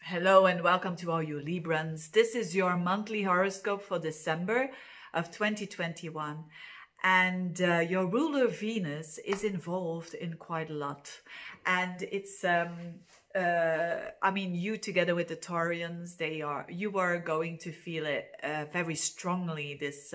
Hello and welcome to all you Librans. This is your monthly horoscope for December of 2021. And your ruler Venus is involved in quite a lot. And it's, you together with the Taurians, you are going to feel it very strongly this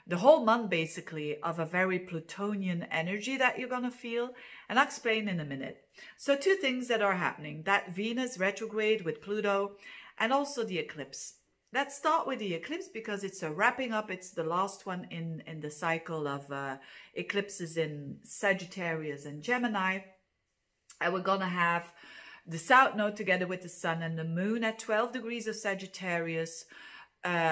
the whole month basically, of a very Plutonian energy that you're going to feel, and I'll explain in a minute. So two things that are happening, that Venus retrograde with Pluto and also the eclipse. Let's start with the eclipse because it's a wrapping up. It's the last one in the cycle of eclipses in Sagittarius and Gemini. And we're going to have the South Node together with the Sun and the Moon at 12 degrees of Sagittarius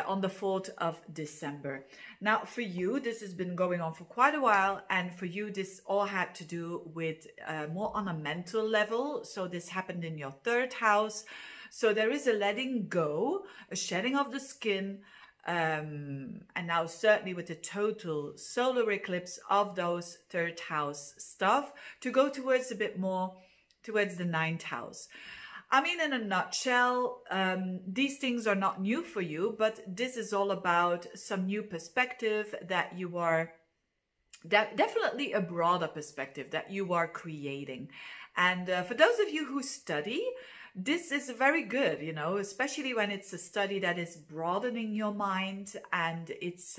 on the 4th of December. Now for you, this has been going on for quite a while, and for you this all had to do with more on a mental level. So this happened in your third house. So there is a letting go, a shedding of the skin, and now certainly with the total solar eclipse of those third house stuff to go towards a bit more towards the ninth house. I mean, in a nutshell, these things are not new for you, but this is all about some new perspective that you are, definitely a broader perspective that you are creating. And for those of you who study, this is very good, you know, especially when it's a study that is broadening your mind and it's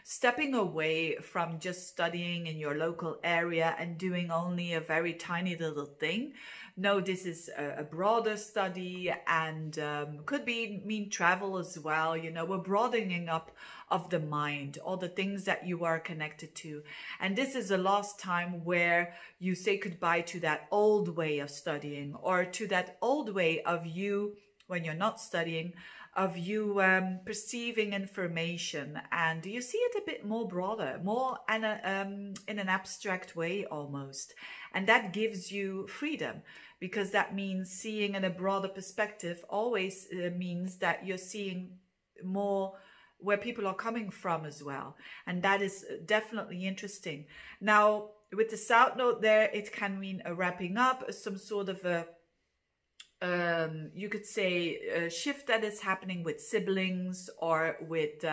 stepping away from just studying in your local area and doing only a very tiny little thing. No, this is a broader study and could mean travel as well. You know, we're broadening up of the mind, all the things that you are connected to. And this is the last time where you say goodbye to that old way of studying, or to that old way of you, when you're not studying, of you perceiving information, and you see it a bit more broader, more in an abstract way almost. And that gives you freedom, because that means seeing in a broader perspective always means that you're seeing more where people are coming from as well. And that is definitely interesting. Now, with the South Node there, it can mean a wrapping up, some sort of a, you could say, a shift that is happening with siblings or with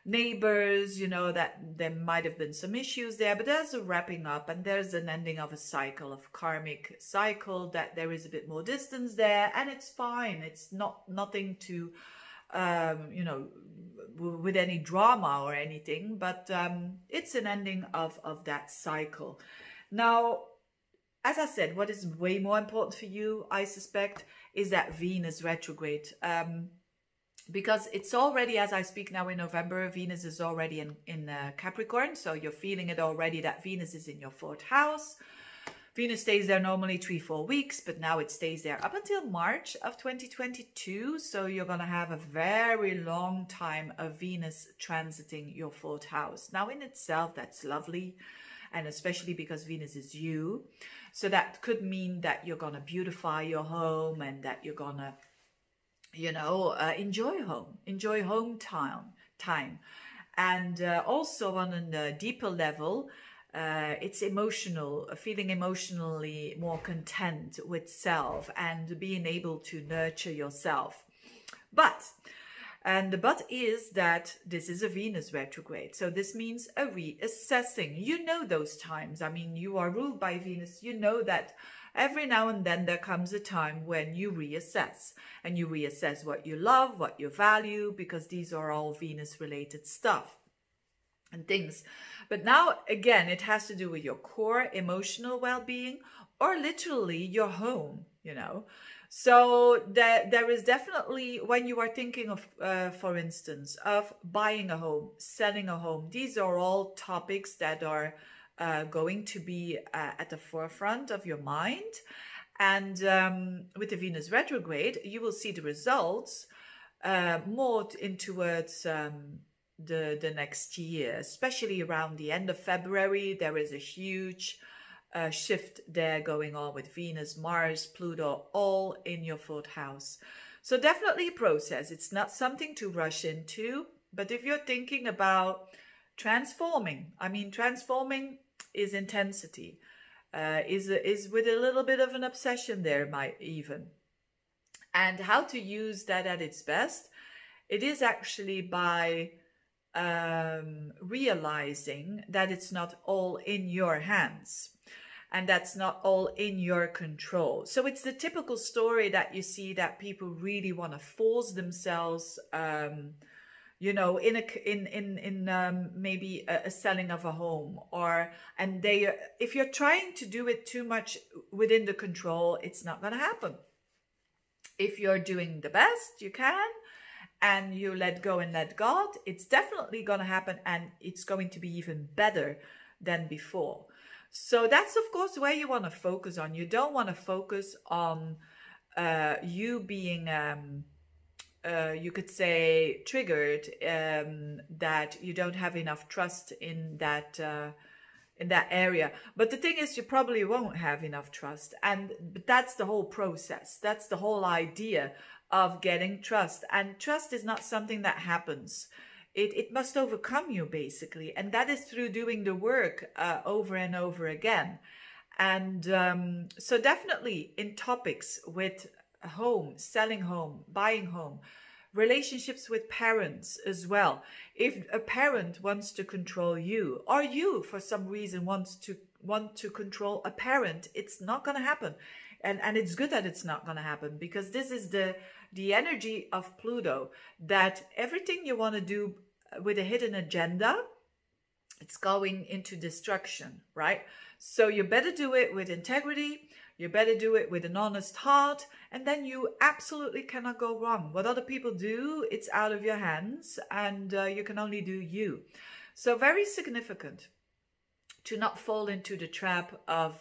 neighbors, you know, that there might have been some issues there, but there's a wrapping up and there's an ending of a cycle, of karmic cycle, that there is a bit more distance there, and it's fine. It's nothing to, you know, with any drama or anything, but it's an ending of that cycle. Now, as I said, what is way more important for you, I suspect, is that Venus retrograde. Because it's already, as I speak now in November, Venus is already in Capricorn. So you're feeling it already that Venus is in your fourth house. Venus stays there normally 3-4 weeks, but now it stays there up until March of 2022. So you're going to have a very long time of Venus transiting your fourth house. Now in itself, that's lovely. And especially because Venus is you. So that could mean that you're going to beautify your home and that you're going to, you know, enjoy home time. And also on a deeper level, it's emotional, feeling emotionally more content with self and being able to nurture yourself. And the but is that this is a Venus retrograde. So this means a reassessing. You know those times. I mean, you are ruled by Venus. You know that every now and then there comes a time when you reassess. And you reassess what you love, what you value, because these are all Venus related stuff and things. But now, again, it has to do with your core emotional well-being, or literally your home, you know. So there is definitely, when you are thinking of, for instance, of buying a home, selling a home, these are all topics that are going to be at the forefront of your mind. And with the Venus retrograde, you will see the results more in towards the next year, especially around the end of February. There is a huge shift there going on with Venus, Mars, Pluto, all in your fourth house. So definitely a process. It's not something to rush into, but if you're thinking about transforming, I mean, transforming is intensity, is with a little bit of an obsession there, might even. And how to use that at its best? It is actually by realizing that it's not all in your hands, and that's not all in your control. So it's the typical story that you see that people really want to force themselves, you know, in maybe a selling of a home, or if you're trying to do it too much within the control, it's not going to happen. If you're doing the best you can and you let go and let God, it's definitely going to happen, and it's going to be even better than before. So that's, of course, where you want to focus on. You don't want to focus on you being, you could say, triggered, that you don't have enough trust in that area. But the thing is, you probably won't have enough trust, but that's the whole process. That's the whole idea of getting trust. And trust is not something that happens. It must overcome you, basically, and that is through doing the work over and over again. And so definitely in topics with home, selling home, buying home, relationships with parents as well. If a parent wants to control you, or you for some reason want to control a parent, it's not going to happen. And it's good that it's not going to happen, because this is the energy of Pluto, that everything you want to do with a hidden agenda, it's going into destruction, right? So you better do it with integrity, you better do it with an honest heart, and then you absolutely cannot go wrong. What other people do, it's out of your hands, and you can only do you. So very significant to not fall into the trap of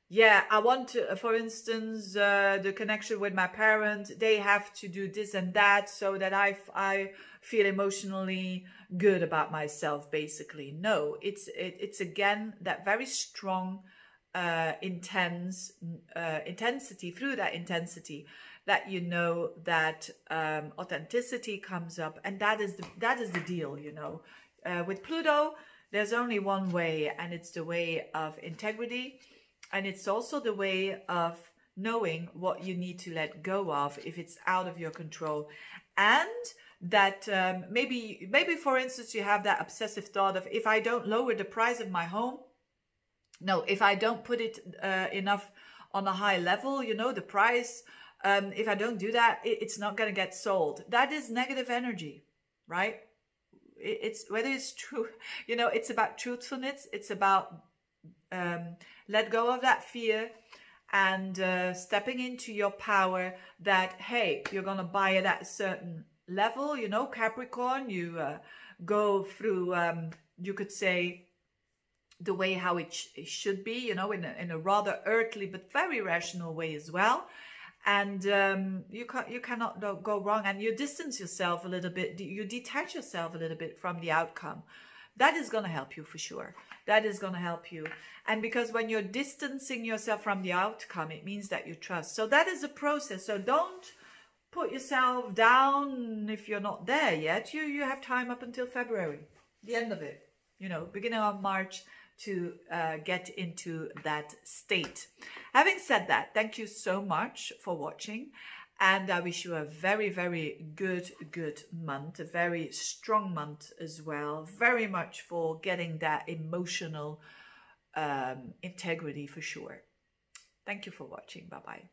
yeah, I want to, for instance, the connection with my parent, they have to do this and that so that I feel emotionally good about myself, basically. No, it's again that very strong intensity, through that intensity, that you know that authenticity comes up, and that is the deal, you know. With Pluto, there's only one way, and it's the way of integrity. And it's also the way of knowing what you need to let go of if it's out of your control. And that maybe for instance, you have that obsessive thought of, if I don't lower the price of my home, no, if I don't put it enough on a high level, you know, the price, if I don't do that, it's not going to get sold. That is negative energy, right? It's whether it's true, you know, it's about truthfulness. It's about let go of that fear and stepping into your power, that, hey, you're going to buy it at a certain level, you know, Capricorn, you go through, you could say, the way how it should be, you know, in a rather earthly but very rational way as well. And you cannot go wrong, and you distance yourself a little bit, you detach yourself a little bit from the outcome. That is going to help you for sure. That is going to help you. And because when you're distancing yourself from the outcome, it means that you trust. So that is a process. So don't put yourself down if you're not there yet. You have time up until February, the end of it, you know, beginning of March, to get into that state. Having said that, thank you so much for watching. And I wish you a very, very good month, a very strong month as well. Very much for getting that emotional integrity for sure. Thank you for watching. Bye-bye.